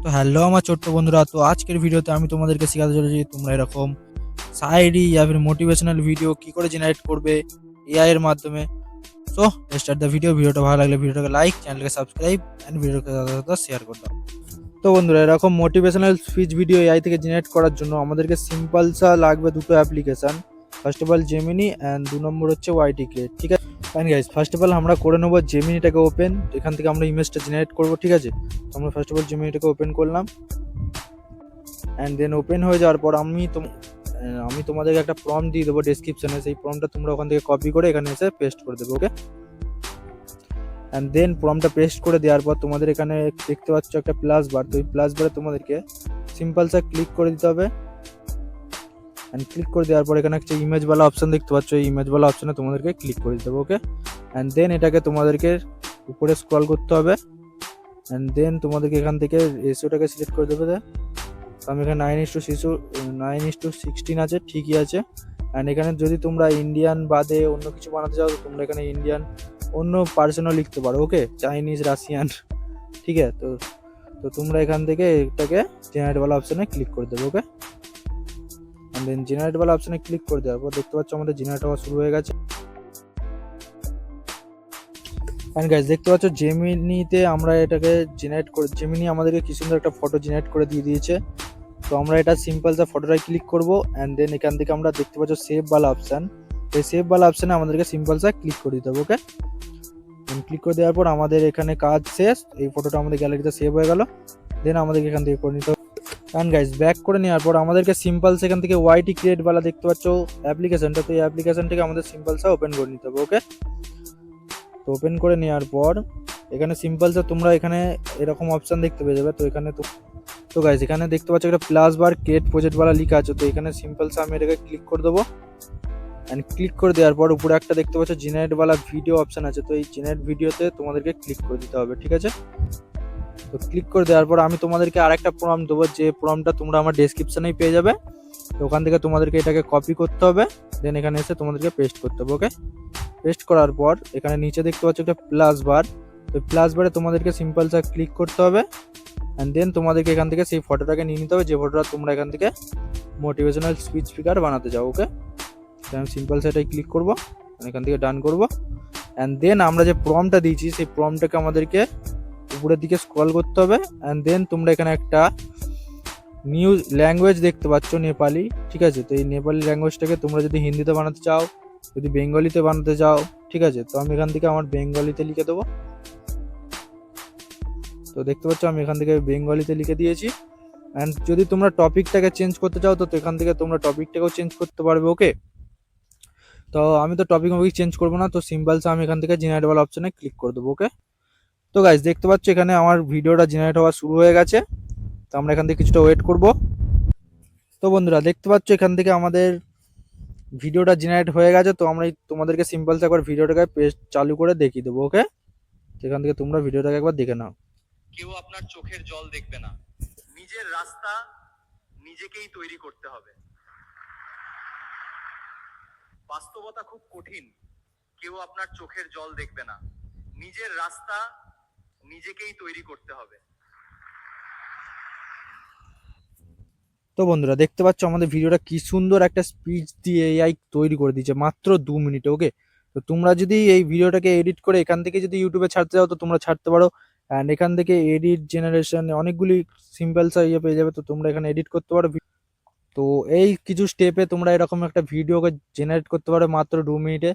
তো হ্যালো আমার ছোট্ট বন্ধুরা, তো আজকের ভিডিওতে আমি তোমাদেরকে শেখাতে চলেছি তোমরা এরকম শায়েরি মোটিভেশনাল ভিডিও কি করে জেনারেট করবে এআই এর মাধ্যমে। সো স্টার্ট দ্য ভিডিওটা ভালো লাগলে ভিডিওটাকে লাইক, চ্যানেলকে সাবস্ক্রাইব এন্ড ভিডিওকে শেয়ার করে দাও। তো বন্ধুরা, এরকম মোটিভেশনাল স্পিচ ভিডিও এআই থেকে জেনারেট করার জন্য আমাদেরকে সিম্পল লাগবে দুটো application. First of all Gemini and 2 নম্বর হচ্ছে ওয়াইটি ক্রিয়েট। ঠিক আছে fine guys, first of all আমরা করে নেবো জেমিনিটাকে ওপেন। এখান থেকে আমরা ইমেজটা জেনারেট করবো। ঠিক আছে, তো আমরা ফার্স্ট অফ অল জেমিনিটাকে ওপেন করলাম অ্যান্ড দেন ওপেন হয়ে যাওয়ার পর আমি তোমাদেরকে একটা প্রম্পট দিয়ে দেবো ডেসক্রিপশনে। সেই প্রম্পটটা তোমরা ওখান থেকে কপি করে এখানে এসে পেস্ট করে দেবো। ওকে, অ্যান্ড দেন প্রম্পটটা পেস্ট করে দেওয়ার পর তোমাদের এখানে দেখতে পাচ্ছ একটা প্লাস বার। তো এই প্লাস বারে তোমাদেরকে ক্লিক করে দিতে হবে। অ্যান্ড ক্লিক করে দেওয়ার পর এখানে একটা ইমেজওয়ালা অপশন দেখতে পাচ্ছ, এই ইমেজওয়ালা অপশনে তোমাদেরকে ক্লিক করে দিতে হবে। ওকে, অ্যান্ড দেন এটাকে তোমাদেরকে উপরে স্ক্রল করতে হবে। অ্যান্ড দেন তোমাদেরকে এখান থেকে রেশিওটাকে সিলেক্ট করে দেবে। আমি এখানে 9:16 আছে, ঠিকই আছে। অ্যান্ড এখানে যদি তোমরা ইন্ডিয়ান বাদে অন্য কিছু বানাতে চাও তো তোমরা এখানে ইন্ডিয়ান অন্য পার্সনও লিখতে পারো। ওকে, চাইনিজ, রাশিয়ান, ঠিক আছে। তো তোমরা এখান থেকে এটাকে জেনারেটওয়ালা অপশানে ক্লিক করে দেবো। ওকে, অ্যান্ড দেন জেনারেটওয়ালা অপশানে ক্লিক করে দেওয়ার পর দেখতে পাচ্ছ আমাদের জেনারেট হওয়া শুরু হয়ে গেছে। অ্যান্ড গাইস দেখতে পাচ্ছ জেমিনিতে আমরা এটাকে জেমিনি আমাদেরকে কি সুন্দর একটা ফটো জেনারেট করে দিয়ে দিয়েছে। তো আমরা এটা ফটোটায় ক্লিক করব। অ্যান্ড দেন এখান থেকে আমরা দেখতে পাচ্ছ সেভওয়ালা অপশান। এই সেভওয়ালা অপশানে আমাদেরকে ক্লিক করে দিতে হবে। ওকে, ক্লিক করে দেওয়ার পর আমাদের এখানে কাজ শেষ। এই ফটোটা আমাদের গ্যালারিতে সেভ হয়ে গেল। দেন আমাদেরকে এখান থেকে করে নিতে হবে। অ্যান্ড গাইস ব্যাক করে নেওয়ার পর আমাদেরকে এখান থেকে ওয়াইটি ক্রিয়েটওয়ালা দেখতে পাচ্ছ অ্যাপ্লিকেশনটা। তো এই অ্যাপ্লিকেশনটাকে আমাদের ওপেন করে নিতে হবে। ওকে, তো ওপেন করে নেওয়ার পর এখানে তোমরা এখানে এরকম অপশান দেখতে পেয়ে যাবে। তো এখানে তো গাইস এখানে দেখতে পাচ্ছ একটা প্লাস বার ক্রিয়েট প্রজেক্টওয়ালা লেখা আছে। তো এখানে আমি এটাকে ক্লিক করে দেবো। অ্যান্ড ক্লিক করে দেওয়ার পর উপরে একটা দেখতে পাচ্ছ জেনারেটওয়ালা ভিডিও অপশান আছে। তো এই জেনারেট ভিডিওতে তোমাদেরকে ক্লিক করে দিতে হবে। ঠিক আছে, তো ক্লিক করে দেওয়ার পর আমি তোমাদেরকে আরেকটা প্রম্পট দেবো, যে প্রম্পটটা তোমরা আমার ডেসক্রিপশনেই পেয়ে যাবে। তো ওখান থেকে তোমাদেরকে এটাকে কপি করতে হবে, দেন এখানে এসে তোমাদেরকে পেস্ট করতে হবে। ওকে, পেস্ট করার পর এখানে নিচে দেখতে পাচ্ছ একটা প্লাস বার। তো প্লাস বারে তোমাদেরকে ক্লিক করতে হবে। অ্যান্ড দেন তোমাদেরকে এখান থেকে সেই ফটোটাকে নিয়ে নিতে হবে, যে ফটোটা তোমরা এখান থেকে মোটিভেশনাল স্পিচ স্পিকার বানাতে চাও। ওকে, আমি এটাই ক্লিক করবো, এখান থেকে ডান করবো। অ্যান্ড দেন আমরা যে প্রম্পটটা দিয়েছি সেই প্রম্পটটাকে আমাদেরকে উপরের দিকে স্ক্রল করতে হবে। অ্যান্ড দেন তোমরা এখানে একটা নিউ ল্যাঙ্গুয়েজ দেখতে পাচ্ছ, নেপালি। ঠিক আছে, তো এই নেপালি ল্যাঙ্গুয়েজটাকে তোমরা যদি হিন্দিতে বানাতে চাও, যদি বেঙ্গলিতে বানাতে চাও, ঠিক আছে, তো আমি এখান থেকে আমার বেঙ্গলিতে লিখে দেবো। তো দেখতে পাচ্ছ আমি এখান থেকে বেঙ্গলিতে লিখে দিয়েছি। অ্যান্ড যদি তোমরা টপিকটাকে চেঞ্জ করতে চাও তো এখান থেকে তোমরা টপিকটাকেও চেঞ্জ করতে পারবে। ওকে, তো আমি তো টপিক চেঞ্জ করবো না, তো আমি এখান থেকে জেনারেটওয়ালা অপশানে ক্লিক করে দেবো। ওকে, তো গাইজ দেখতে পাচ্ছ এখানে আমার ভিডিওটা জেনারেট হওয়া শুরু হয়ে গেছে। তো আমরা এখান থেকে কিছুটা ওয়েট করব। তো বন্ধুরা দেখতে পাচ্ছ এখান থেকে আমাদের ভিডিওটা জেনারেট হয়ে গেছে। তো আমরা তোমাদেরকে একবার ভিডিওটাকে পেস্ট চালু করে দেখিয়ে দেবো। ওকে, সেখান থেকে তোমরা ভিডিওটাকে একবার দেখে নাও। কেউ আপনার চোখের জল দেখবে না, নিজের রাস্তা নিজেকেই তৈরি করতে হবে। বাস্তবতা খুব কঠিন, কেউ আপনার চোখের জল দেখবে না, নিজের রাস্তা নিজেকেই তৈরি করতে হবে। তো বন্ধুরা দেখতে পাচ্ছ আমাদের ভিডিওটা কি সুন্দর একটা স্পিচ দিয়ে এআই তৈরি করে দিয়েছে মাত্র 2 মিনিটে। ওকে, তো তোমরা যদি এই ভিডিওটাকে এডিট করে এখান থেকে যদি ইউটিউবে ছাড়তে চাও তো তোমরা ছাড়তে পারো। অ্যান্ড এখান থেকে এডিট জেনারেশন অনেকগুলি পেয়ে যাবে। তো তোমরা এখানে এডিট করতে পারো। তো এই কিছু স্টেপে তোমরা এরকম একটা ভিডিওকে জেনারেট করতে পারো মাত্র 2 মিনিটে।